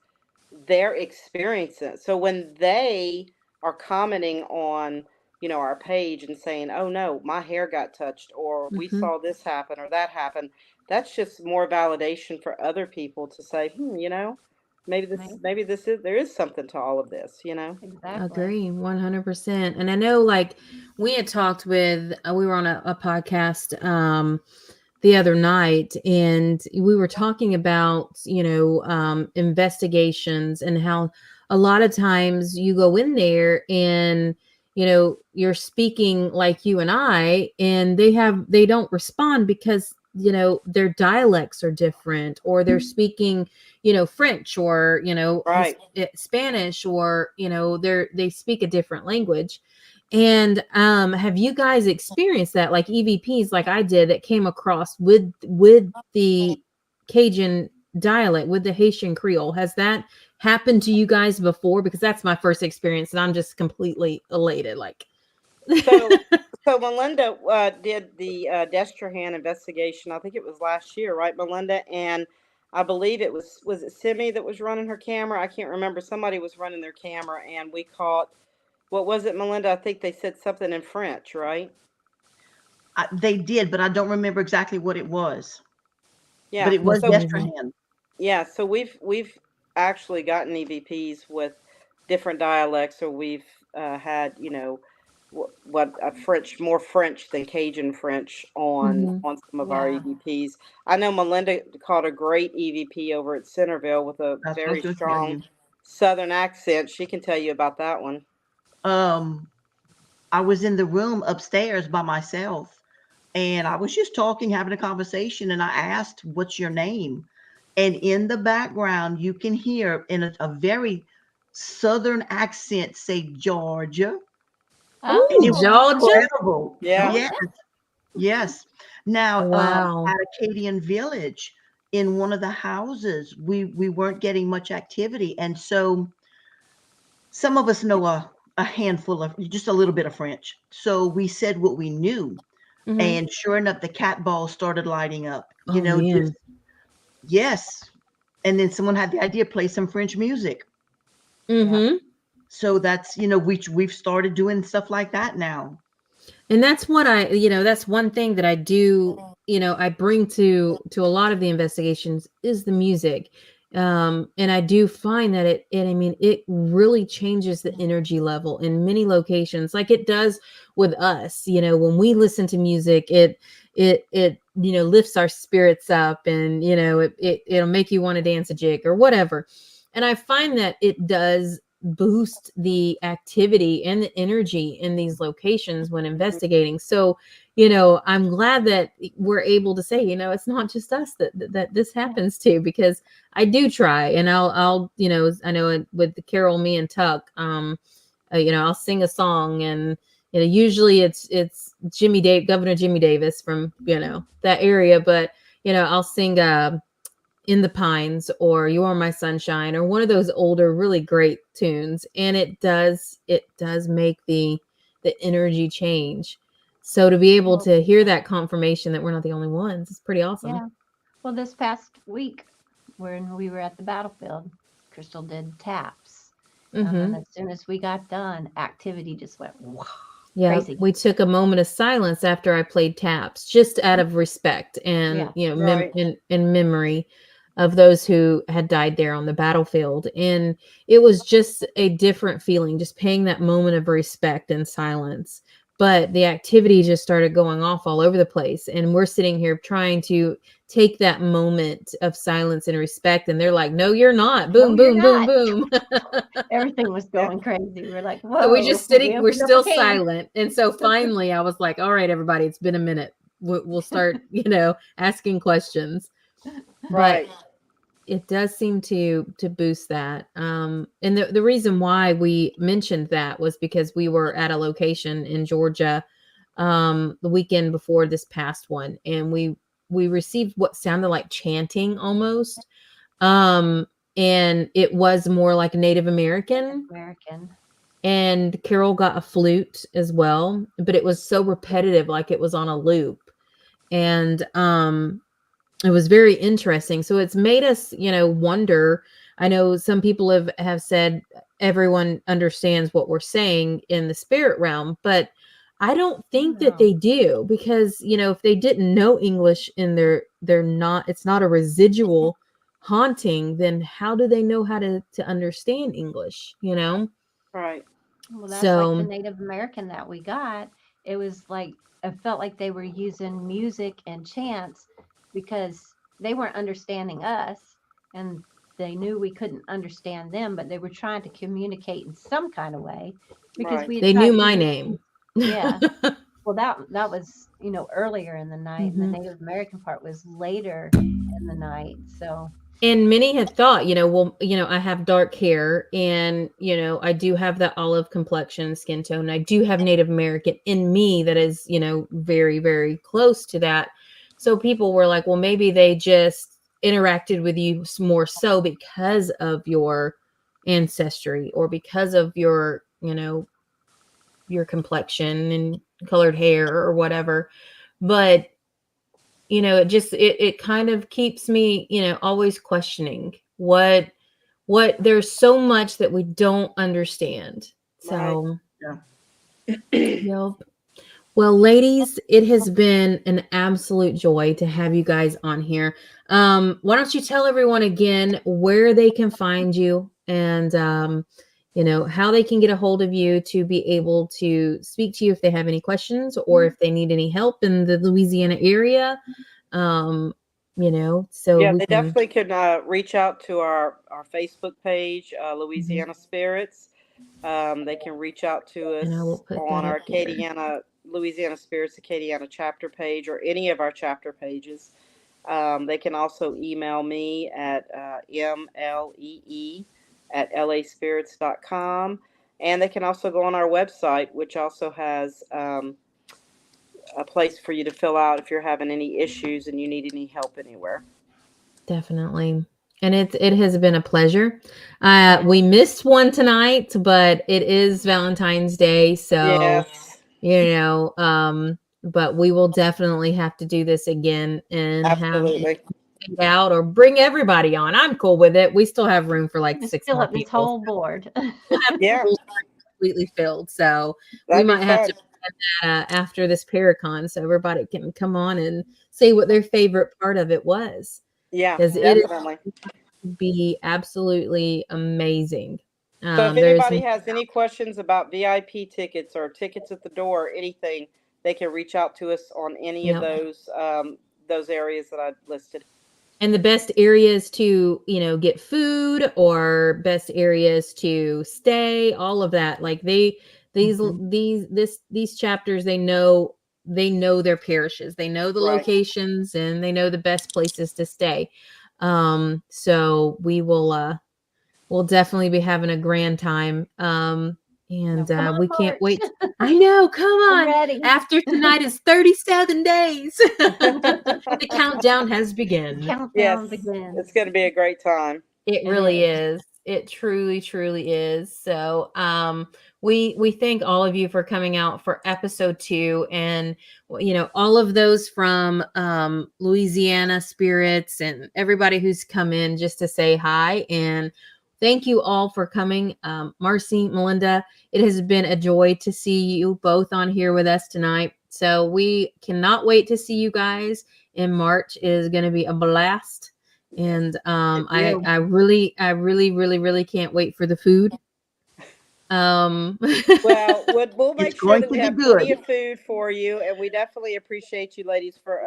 they're experiencing it. So when they are commenting on, our page and saying, oh no, my hair got touched, or we saw this happen or that happened, that's just more validation for other people to say, maybe there is something to all of this, Exactly. Agree 100%. And I know, like, we had talked with, we were on a podcast the other night, and we were talking about, investigations, and how a lot of times you go in there and, you're speaking like you and I, and they don't respond because, their dialects are different, or they're speaking, French, or, Spanish, or, they speak a different language. And have you guys experienced that, like EVPs, like I did, that came across with the Cajun dialect, with the Haitian Creole? Has that happened to you guys before? Because that's my first experience, and I'm just completely elated. Like, so Melinda did the Destrehan investigation. I think it was last year, right, Melinda? And I believe it was it Simi that was running her camera? I can't remember. Somebody was running their camera, and we caught. What was it, Melinda? I think they said something in French, right? They did, but I don't remember exactly what it was. Yeah, but it was Destrehan. Yeah, so we've actually gotten EVPs with different dialects, or we've had, what more French than Cajun French on some of our EVPs. I know Melinda caught a great EVP over at Centerville with a very strong Southern accent. She can tell you about that one. I was in the room upstairs by myself, and I was just talking, having a conversation, and I asked, "What's your name?" And in the background, you can hear in a very Southern accent say Georgia. Oh, And it was Georgia? incredible. Yeah. Yes, yes. Now, Wow. at Acadian Village, in one of the houses, we weren't getting much activity, and so some of us know a handful of just a little bit of French. So we said what we knew, Mhm. and sure enough, the cat balls started lighting up. Oh, man. Yes. And then someone had the idea, play some French music. Mm-hmm. So that's, we've started doing stuff like that now. And that's what that's one thing that I do, I bring to a lot of the investigations is the music. And I do find that it really changes the energy level in many locations, like it does with us. When we listen to music, it lifts our spirits up, and it'll make you want to dance a jig or whatever. And I find that it does boost the activity and the energy in these locations when investigating. So, I'm glad that we're able to say, it's not just us that this happens to, because I do try, and I'll I know with the Carol, me and Tuck, I'll sing a song, and usually it's Governor Jimmy Davis from that area, but I'll sing In the Pines or You Are My Sunshine, or one of those older really great tunes, and it does make the energy change. So to be able to hear that confirmation that we're not the only ones, it's pretty awesome. Yeah. Well, this past week when we were at the battlefield, Crystal did taps. And as soon as we got done, activity just went wow, crazy. We took a moment of silence after I played taps, just out of respect and Right. in memory of those who had died there on the battlefield. And it was just a different feeling, just paying that moment of respect and silence. But the activity just started going off all over the place, and we're sitting here trying to take that moment of silence and respect, and they're like, "No, you're not." Boom, No, boom, you're boom, not. boom. Everything was going crazy. We're like, whoa. So we just sitting, we're opened up still a can. silent. And so finally I was like, all right, everybody, it's been a minute. We'll start, asking questions. Right. But it does seem to boost that. And the reason why we mentioned that was because we were at a location in Georgia the weekend before this past one, and we received what sounded like chanting almost. And it was more like Native American. And Carol got a flute as well, but it was so repetitive, like it was on a loop. And it was very interesting. So it's made us, wonder. I know some people have said everyone understands what we're saying in the spirit realm, but I don't think that they do, because, if they didn't know English and it's not a residual haunting, then how do they know how to understand English, Right. Well, that's like the Native American that we got. It was like, it felt like they were using music and chants because they weren't understanding us, and they knew we couldn't understand them, but they were trying to communicate in some kind of way because Right. They knew my name. Yeah. Well, that was, earlier in the night, and the Native American part was later in the night. So. And many had thought, I have dark hair, and, I do have that olive complexion, skin tone. I do have Native American in me that is, very, very close to that. So people were like, well, maybe they just interacted with you more so because of your ancestry, or because of your, your complexion and colored hair or whatever. But it kind of keeps me, always questioning what there's so much that we don't understand. So, yep. Well, ladies, it has been an absolute joy to have you guys on here. Why don't you tell everyone again where they can find you, and how they can get a hold of you to be able to speak to you if they have any questions, or if they need any help in the Louisiana area. so Yeah, we they can. definitely can reach out to our Facebook page, Louisiana Spirits. They can reach out to And I will us put on that our up here. Louisiana Spirits Acadiana Chapter page or any of our chapter pages. They can also email me at mlee@laspirits.com. And they can also go on our website, which also has a place for you to fill out if you're having any issues and you need any help anywhere. Definitely. And it has been a pleasure. We missed one tonight, but it is Valentine's Day, so Yes, but we will definitely have to do this again and have absolutely. it out or bring everybody on. I'm cool with it. We still have room for like Just 6 fill more up this people. whole board. We'll have Yeah, completely filled. So we that'd be might have fun. to plan that after this Paracon so everybody can come on and say what their favorite part of it was. Yeah, Because it is definitely. be absolutely amazing. So if There's anybody has any questions about VIP tickets or tickets at the door or anything, they can reach out to us on any of Yep. those areas that I listed. And the best areas to, get food or best areas to stay, all of that. Like these chapters, they know their parishes, they know the Right. locations, and they know the best places to stay. So we'll definitely be having a grand time. And Come on, we can't March. wait. I know. Come I'm on. ready. After tonight is 37 days. The countdown has begun. Countdown Yes, begins. it's going to be a great time. It really is. It truly, truly is. So, we thank all of you for coming out for episode 2, and all of those from Louisiana Spirits and everybody who's come in just to say hi. And thank you all for coming. Marcy, Melinda, it has been a joy to see you both on here with us tonight. So we cannot wait to see you guys in March. It is going to be a blast. And I really, really can't wait for the food. Well, we'll make sure going that to we be have good. plenty of food for you, and we definitely appreciate you ladies for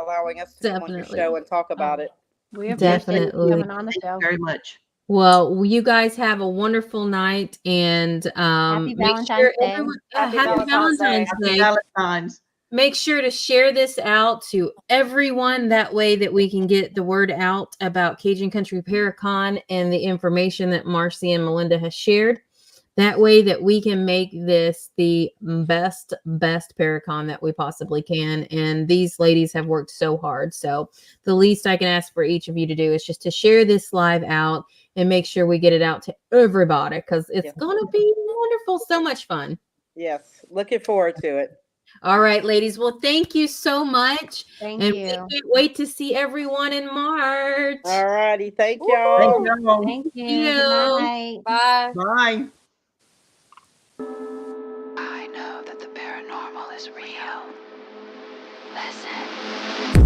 allowing us to come on your show and talk about it. We appreciate you Definitely. coming on the show. Very much. Well, you guys have a wonderful night, and Happy make Valentine's sure Day. everyone, Happy happy Valentine's Day. Valentine's Day. Happy Valentine's. Make sure to share this out to everyone. That way that we can get the word out about Cajun Country Paracon and the information that Marcy and Melinda has shared. That way that we can make this the best Paracon that we possibly can. And these ladies have worked so hard. So the least I can ask for each of you to do is just to share this live out and make sure we get it out to everybody, because it's going to be wonderful. So much fun. Yes, looking forward to it. All right, ladies. Well, thank you so much. Thank and you. We can't wait to see everyone in March. All righty. Thank y'all. Thank you. Good night. Bye. Bye. I know that the paranormal is real. Listen.